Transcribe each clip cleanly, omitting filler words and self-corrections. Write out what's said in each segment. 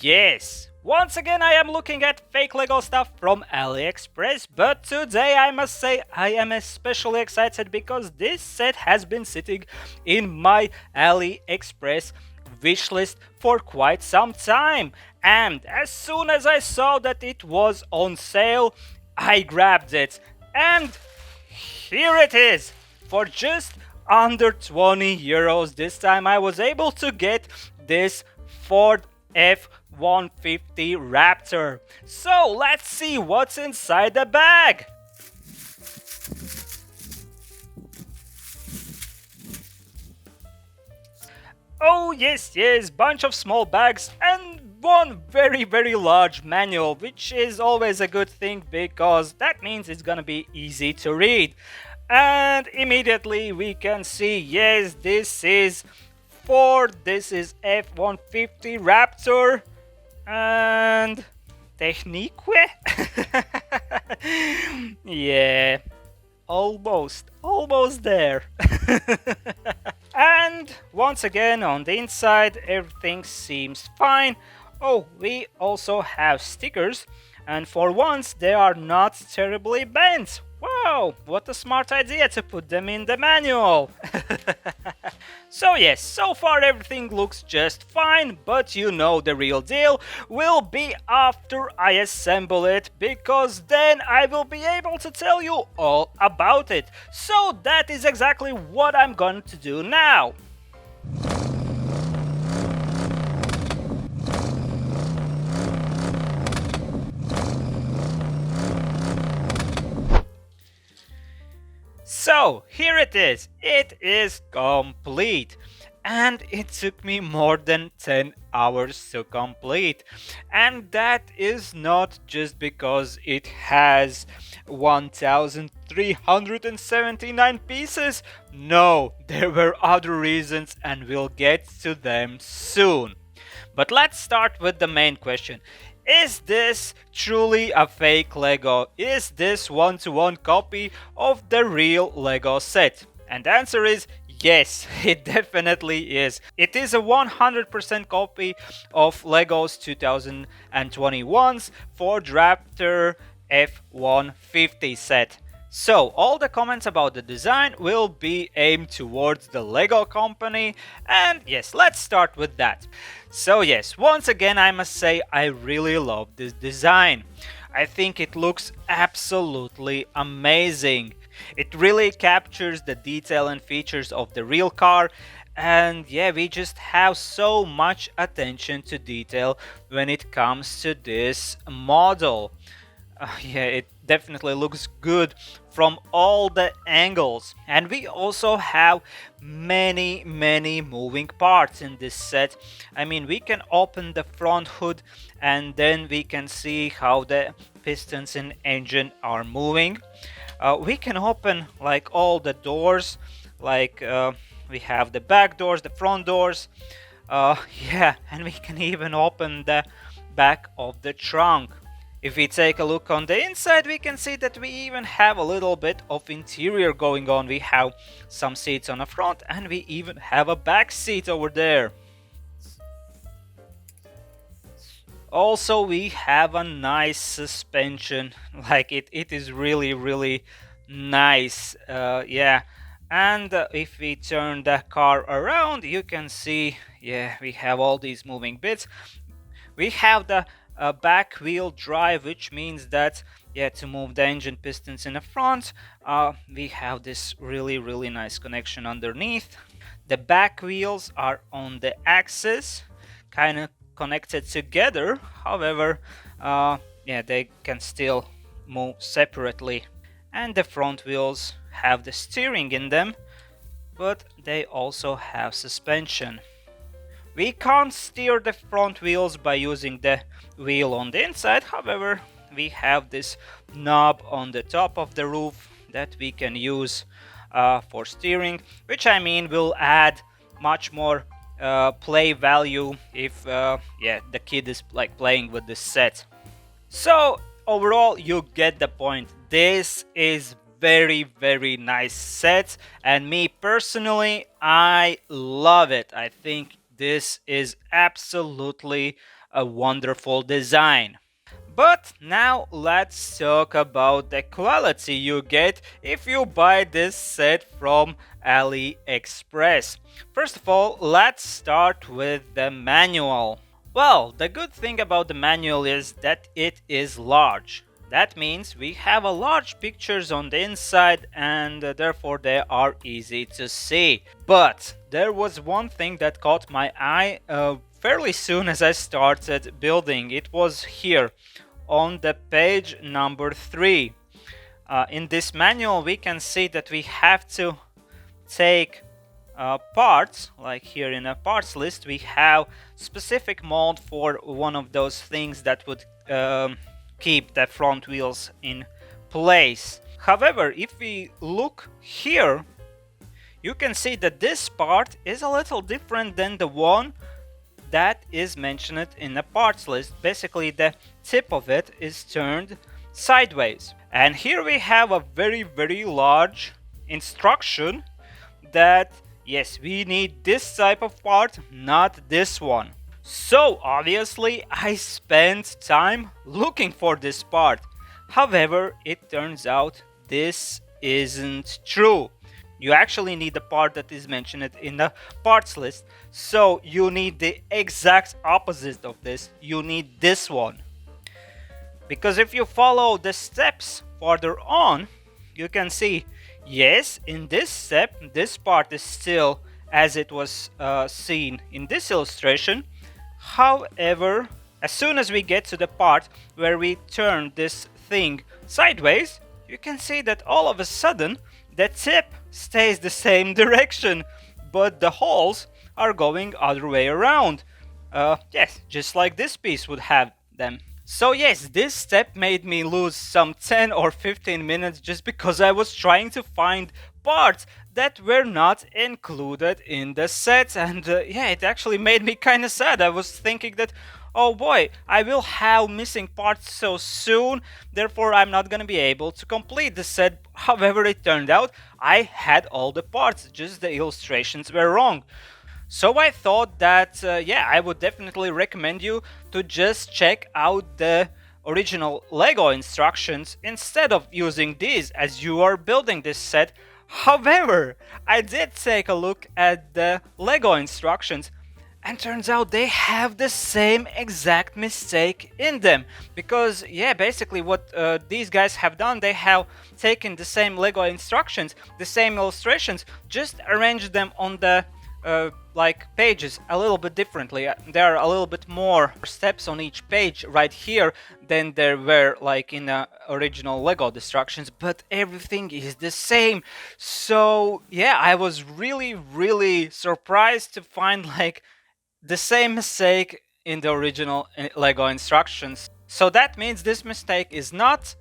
Yes, once again I am looking at fake Lego stuff from AliExpress, but today I must say I am especially excited because this set has been sitting in my AliExpress wishlist for quite some time, and as soon as I saw that it was on sale, I grabbed it, and here it is for just under 20 euros. This time I was able to get this Ford F-150 Raptor. So let's see what's inside the bag. Oh yes, bunch of small bags and one very large manual, which is always a good thing because that means it's gonna be easy to read. And immediately we can see, yes, this is Ford, this is F-150 Raptor, and Technic? Yeah, almost there. And once again, on the inside, everything seems fine. Oh, we also have stickers, and for once, they are not terribly bent. Wow, what a smart idea to put them in the manual. So yes, so far everything looks just fine, but you know the real deal will be after I assemble it, because then I will be able to tell you all about it. So that is exactly what I'm going to do now. So here it is. It is complete. And it took me more than 10 hours to complete. And that is not just because it has 1,379 pieces. No, there were other reasons and we'll get to them soon. But let's start with the main question. Is this truly a fake Lego? Is this one-to-one copy of the real Lego set? And the answer is yes, it definitely is. It is a 100% copy of Lego's 2021's Ford Raptor F-150 set. So, all the comments about the design will be aimed towards the Lego company, and yes, let's start with that. So yes, once again I must say I really love this design. I think it looks absolutely amazing. It really captures the detail and features of the real car, and yeah, we just have so much attention to detail when it comes to this model. Yeah, it definitely looks good from all the angles. And we also have many moving parts in this set. I mean, we can open the front hood and then we can see how the pistons and engine are moving. We can open like all the doors, like we have the back doors, the front doors. Yeah, and we can even open the back of the trunk. If we take a look on the inside, we can see that we even have a little bit of interior going on. We have some seats on the front and we even have a back seat over there. Also, we have a nice suspension, like it is really nice. Yeah, and if we turn the car around, you can see, yeah, we have all these moving bits. We have the back wheel drive, which means that, yeah, to move the engine pistons in the front, we have this really nice connection underneath. The back wheels are on the axis, kind of connected together. However, yeah, they can still move separately. And the front wheels have the steering in them, but they also have suspension. We can't steer the front wheels by using the wheel on the inside. However, we have this knob on the top of the roof that we can use for steering, which I mean will add much more play value if yeah, the kid is like playing with this set. So overall, you get the point. This is very nice set, and me personally, I love it. I think this is absolutely a wonderful design. But now let's talk about the quality you get if you buy this set from AliExpress. First of all, let's start with the manual. Well, the good thing about the manual is that it is large. That means we have a large pictures on the inside and therefore they are easy to see. But there was one thing that caught my eye fairly soon as I started building. It was here on the page number 3. In this manual we can see that we have to take parts, like here in a parts list we have specific mold for one of those things that would keep the front wheels in place. However, if we look here, you can see that this part is a little different than the one that is mentioned in the parts list. Basically, the tip of it is turned sideways. And here we have a very large instruction that yes, we need this type of part, not this one. So obviously I spent time looking for this part. However, it turns out this isn't true. You actually need the part that is mentioned in the parts list. So you need the exact opposite of this. You need this one. Because if you follow the steps further on, you can see, yes, in this step, this part is still as it was seen in this illustration. However, as soon as we get to the part where we turn this thing sideways, you can see that all of a sudden the tip stays the same direction, but the holes are going other way around. Yes, just like this piece would have them. So yes, this step made me lose some 10 or 15 minutes just because I was trying to find parts that were not included in the set, and yeah, it actually made me kind of sad. I was thinking that, oh boy, I will have missing parts so soon, therefore I'm not gonna be able to complete the set. However, it turned out I had all the parts, just the illustrations were wrong. So I thought that, yeah, I would definitely recommend you to just check out the original Lego instructions instead of using these as you are building this set. However, I did take a look at the Lego instructions and turns out they have the same exact mistake in them. Because, yeah, basically what these guys have done, they have taken the same Lego instructions, the same illustrations, just arranged them on the like pages a little bit differently. There are a little bit more steps on each page right here than there were like in the original Lego instructions, but everything is the same. So yeah, I was really surprised to find like the same mistake in the original Lego instructions. So that means this mistake is not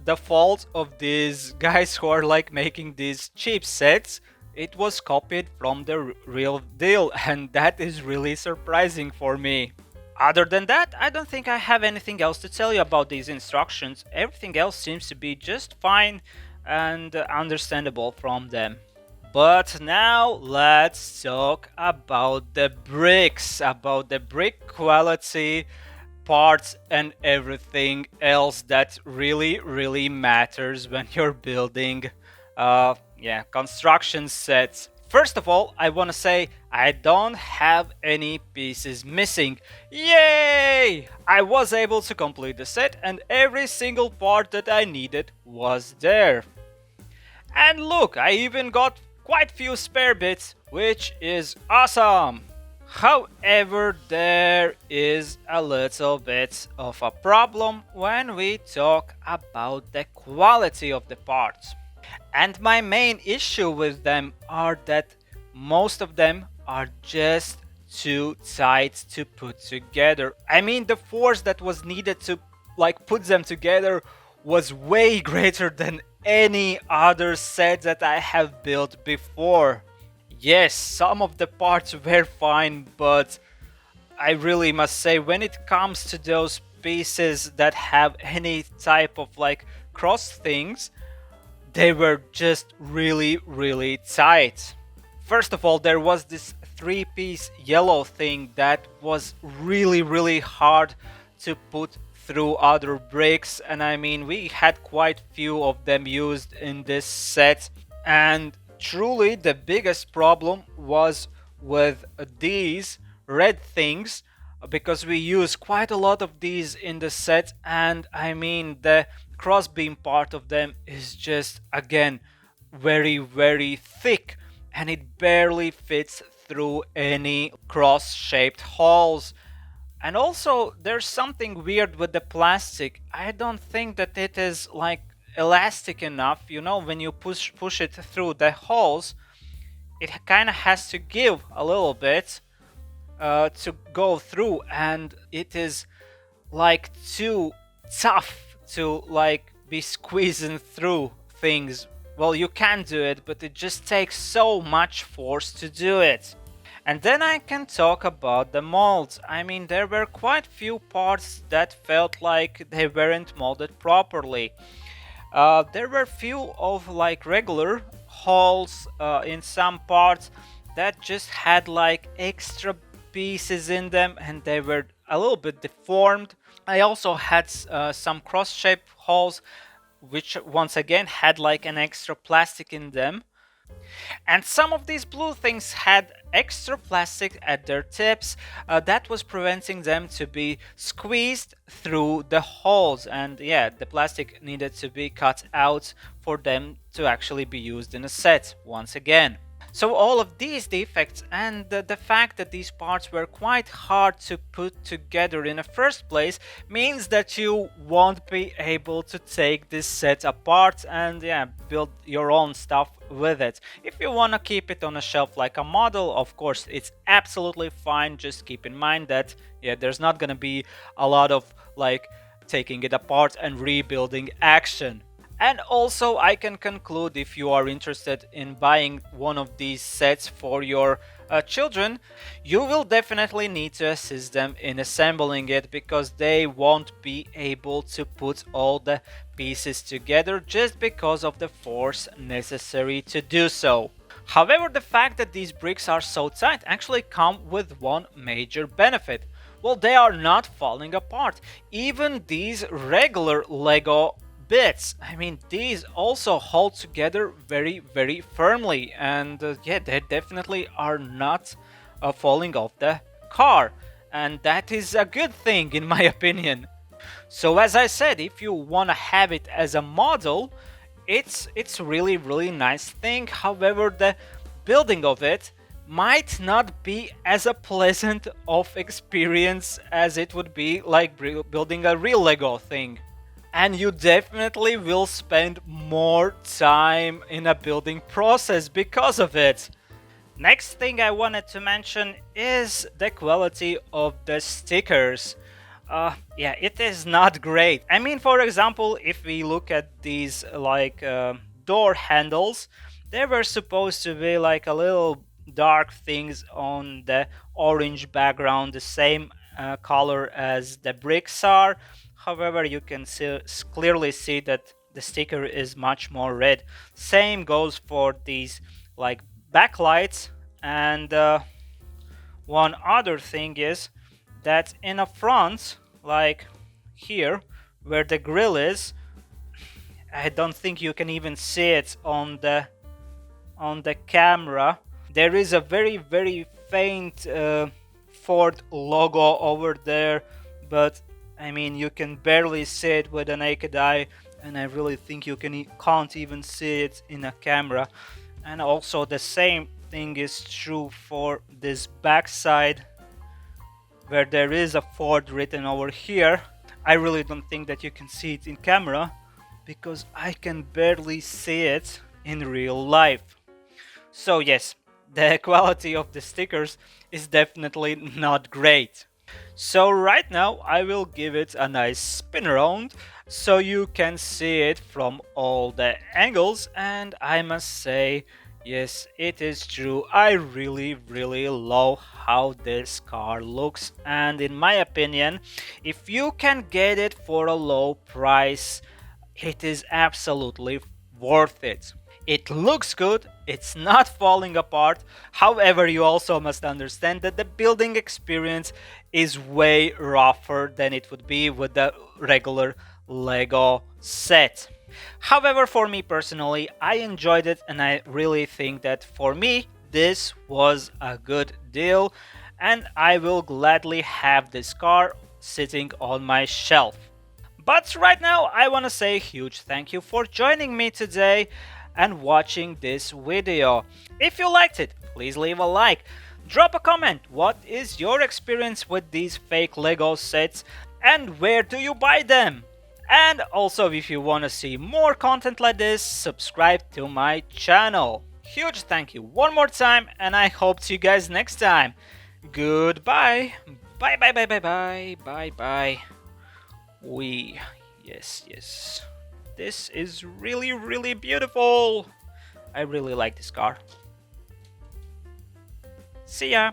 the fault of these guys who are like making these cheap sets. It was copied from the real deal, and that is really surprising for me. Other than that, I don't think I have anything else to tell you about these instructions. Everything else seems to be just fine and understandable from them. But now let's talk about the bricks, about the brick quality, parts and everything else that really matters when you're building construction sets. First of all, I want to say I don't have any pieces missing. Yay! I was able to complete the set and every single part that I needed was there. And look, I even got quite few spare bits, which is awesome. However, there is a little bit of a problem when we talk about the quality of the parts. And my main issue with them are that most of them are just too tight to put together. I mean, the force that was needed to like put them together was way greater than any other set that I have built before. Yes, some of the parts were fine, but I really must say when it comes to those pieces that have any type of like cross things, they were just really tight. First of all, there was this three-piece yellow thing that was really hard to put through other bricks, and I mean we had quite few of them used in this set, and truly the biggest problem was with these red things, because we use quite a lot of these in the set, and I mean the crossbeam part of them is just again very thick, and it barely fits through any cross-shaped holes. And also there's something weird with the plastic. I don't think that it is like elastic enough. You know, when you push it through the holes, it kind of has to give a little bit to go through, and it is like too tough to like be squeezing through things. Well, you can do it, but it just takes so much force to do it. And then I can talk about the molds. I mean, there were quite few parts that felt like they weren't molded properly. There were few of like regular holes in some parts that just had like extra pieces in them, and they were a little bit deformed. I also had some cross-shaped holes which once again had like an extra plastic in them. And some of these blue things had extra plastic at their tips that was preventing them to be squeezed through the holes, and yeah, the plastic needed to be cut out for them to actually be used in a set once again. So all of these defects and the fact that these parts were quite hard to put together in the first place means that you won't be able to take this set apart and yeah, build your own stuff with it. If you want to keep it on a shelf like a model, of course it's absolutely fine. Just keep in mind that yeah, there's not gonna be a lot of like taking it apart and rebuilding action. And also I can conclude, if you are interested in buying one of these sets for your children, you will definitely need to assist them in assembling it, because they won't be able to put all the pieces together just because of the force necessary to do so. However, the fact that these bricks are so tight actually come with one major benefit. Well, they are not falling apart. Even these regular Lego bits, I mean, these also hold together very firmly, and yeah, they definitely are not falling off the car, and that is a good thing in my opinion. So as I said, if you want to have it as a model, it's really nice thing. However, the building of it might not be as a pleasant of experience as it would be like building a real Lego thing. And you definitely will spend more time in a building process because of it. Next thing I wanted to mention is the quality of the stickers. Yeah, it is not great. I mean, for example, if we look at these like door handles, they were supposed to be like a little dark things on the orange background, the same color as the bricks are. However, you can clearly see that the sticker is much more red. Same goes for these like backlights. And one other thing is that in the front, like here where the grill is, I don't think you can even see it on the camera. There is a very faint Ford logo over there, but I mean, you can barely see it with a naked eye, and I really think you can't even see it in a camera. And also the same thing is true for this backside, where there is a Ford written over here. I really don't think that you can see it in camera, because I can barely see it in real life. So yes, the quality of the stickers is definitely not great. So right now I will give it a nice spin around so you can see it from all the angles, and I must say, yes, it is true, I really love how this car looks, and in my opinion, if you can get it for a low price, it is absolutely worth it. It looks good, it's not falling apart. However, you also must understand that the building experience is way rougher than it would be with the regular Lego set. However, for me personally, I enjoyed it and I really think that for me, this was a good deal and I will gladly have this car sitting on my shelf. But right now, I want to say a huge thank you for joining me today and watching this video. If you liked it, please leave a like. Drop a comment. What is your experience with these fake Lego sets and where do you buy them? And also, if you want to see more content like this, subscribe to my channel. Huge thank you one more time and I hope to see you guys next time. Goodbye. Bye bye bye bye bye bye bye. Yes. This is really beautiful. I really like this car. See ya.